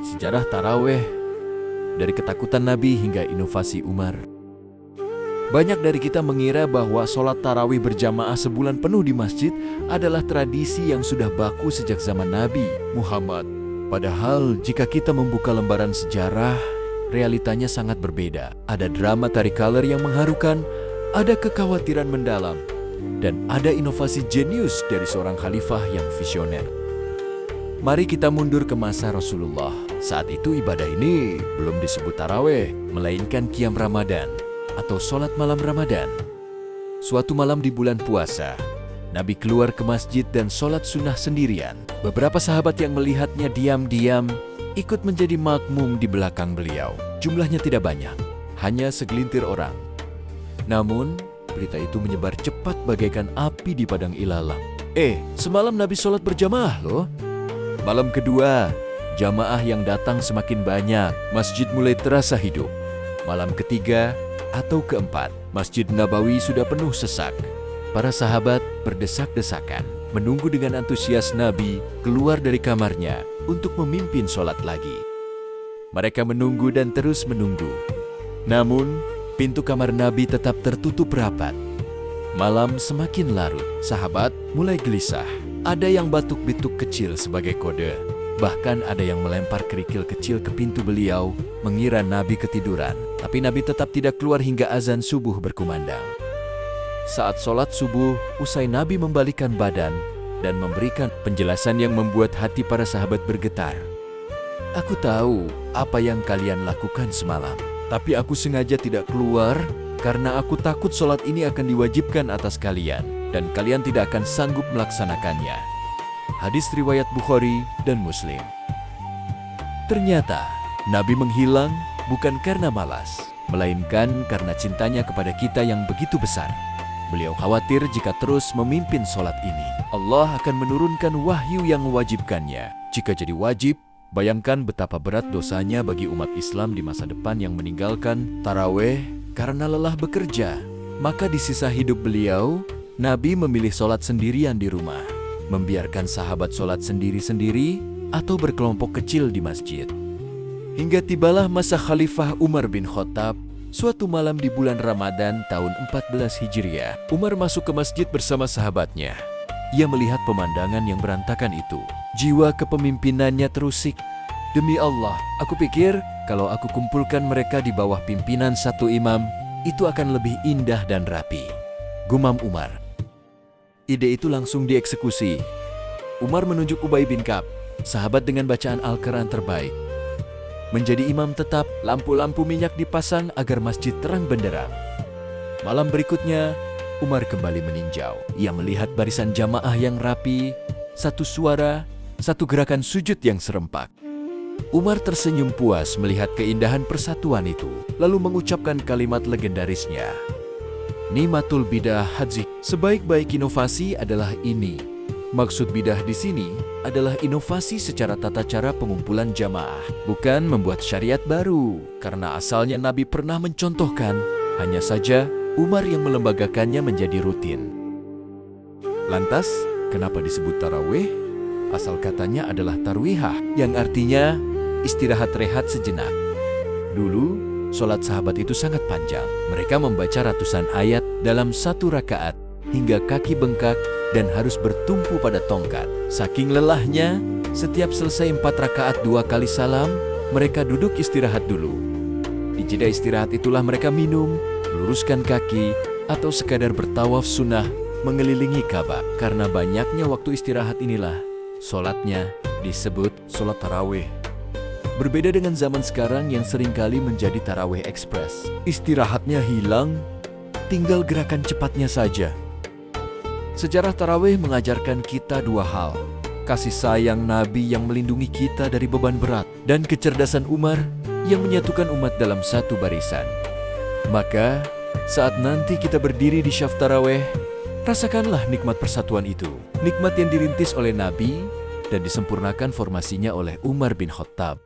sejarah taraweh, dari ketakutan Nabi hingga inovasi Umar. Banyak dari kita mengira bahwa sholat tarawih berjamaah sebulan penuh di masjid adalah tradisi yang sudah baku sejak zaman Nabi Muhammad. Padahal jika kita membuka lembaran sejarah, realitanya sangat berbeda. Ada drama Taricolor yang mengharukan, ada kekhawatiran mendalam, dan ada inovasi jenius dari seorang khalifah yang visioner. Mari kita mundur ke masa Rasulullah. Saat itu ibadah ini belum disebut taraweh, melainkan qiyam Ramadan atau sholat malam Ramadan. Suatu malam di bulan puasa, Nabi keluar ke masjid dan sholat sunnah sendirian. Beberapa sahabat yang melihatnya diam-diam ikut menjadi makmum di belakang beliau. Jumlahnya tidak banyak, hanya segelintir orang. Namun, berita itu menyebar cepat bagaikan api di padang ilalang. Semalam Nabi sholat berjamaah loh. Malam kedua, jamaah yang datang semakin banyak. Masjid mulai terasa hidup. Malam ketiga atau keempat, Masjid Nabawi sudah penuh sesak. Para sahabat berdesak-desakan, menunggu dengan antusias Nabi keluar dari kamarnya untuk memimpin sholat lagi. Mereka menunggu dan terus menunggu. Namun, pintu kamar Nabi tetap tertutup rapat. Malam semakin larut, sahabat mulai gelisah. Ada yang batuk-bituk kecil sebagai kode. Bahkan ada yang melempar kerikil kecil ke pintu beliau, mengira Nabi ketiduran. Tapi Nabi tetap tidak keluar hingga azan subuh berkumandang. Saat sholat subuh, usai Nabi membalikkan badan dan memberikan penjelasan yang membuat hati para sahabat bergetar. Aku tahu apa yang kalian lakukan semalam, tapi aku sengaja tidak keluar karena aku takut sholat ini akan diwajibkan atas kalian dan kalian tidak akan sanggup melaksanakannya. Hadis riwayat Bukhari dan Muslim. Ternyata Nabi menghilang bukan karena malas, melainkan karena cintanya kepada kita yang begitu besar. Beliau khawatir jika terus memimpin sholat ini, Allah akan menurunkan wahyu yang mewajibkannya. Jika jadi wajib, bayangkan betapa berat dosanya bagi umat Islam di masa depan yang meninggalkan taraweh karena lelah bekerja. Maka di sisa hidup beliau, Nabi memilih sholat sendirian di rumah, membiarkan sahabat sholat sendiri-sendiri atau berkelompok kecil di masjid. Hingga tibalah masa Khalifah Umar bin Khattab. Suatu malam di bulan Ramadan tahun 14 Hijriah, Umar masuk ke masjid bersama sahabatnya. Ia melihat pemandangan yang berantakan itu. Jiwa kepemimpinannya terusik. Demi Allah, aku pikir kalau aku kumpulkan mereka di bawah pimpinan satu imam, itu akan lebih indah dan rapi, gumam Umar. Ide itu langsung dieksekusi. Umar menunjuk Ubay bin Ka'ab, sahabat dengan bacaan Al-Quran terbaik, menjadi imam tetap. Lampu-lampu minyak dipasang agar masjid terang benderang. Malam berikutnya, Umar kembali meninjau. Ia melihat barisan jamaah yang rapi, satu suara, satu gerakan sujud yang serempak. Umar tersenyum puas melihat keindahan persatuan itu, lalu mengucapkan kalimat legendarisnya. Ni'matul bidah hadzik. Sebaik-baik inovasi adalah ini. Maksud bidah di sini adalah inovasi secara tata cara pengumpulan jamaah, bukan membuat syariat baru. Karena asalnya Nabi pernah mencontohkan, hanya saja Umar yang melembagakannya menjadi rutin. Lantas, kenapa disebut tarawih? Asal katanya adalah tarwihah, yang artinya istirahat rehat sejenak. Dulu, sholat sahabat itu sangat panjang. Mereka membaca ratusan ayat dalam satu rakaat, hingga kaki bengkak dan harus bertumpu pada tongkat. Saking lelahnya, setiap selesai 4 rakaat 2 kali salam, mereka duduk istirahat dulu. Di jeda istirahat itulah mereka minum, meluruskan kaki, atau sekadar bertawaf sunnah mengelilingi Ka'bah. Karena banyaknya waktu istirahat inilah, sholatnya disebut sholat tarawih. Berbeda dengan zaman sekarang yang seringkali menjadi tarawih ekspres. Istirahatnya hilang, tinggal gerakan cepatnya saja. Sejarah tarawih mengajarkan kita 2 hal. Kasih sayang Nabi yang melindungi kita dari beban berat, dan kecerdasan Umar yang menyatukan umat dalam satu barisan. Maka, saat nanti kita berdiri di syaf tarawih, rasakanlah nikmat persatuan itu. Nikmat yang dirintis oleh Nabi dan disempurnakan formasinya oleh Umar bin Khattab.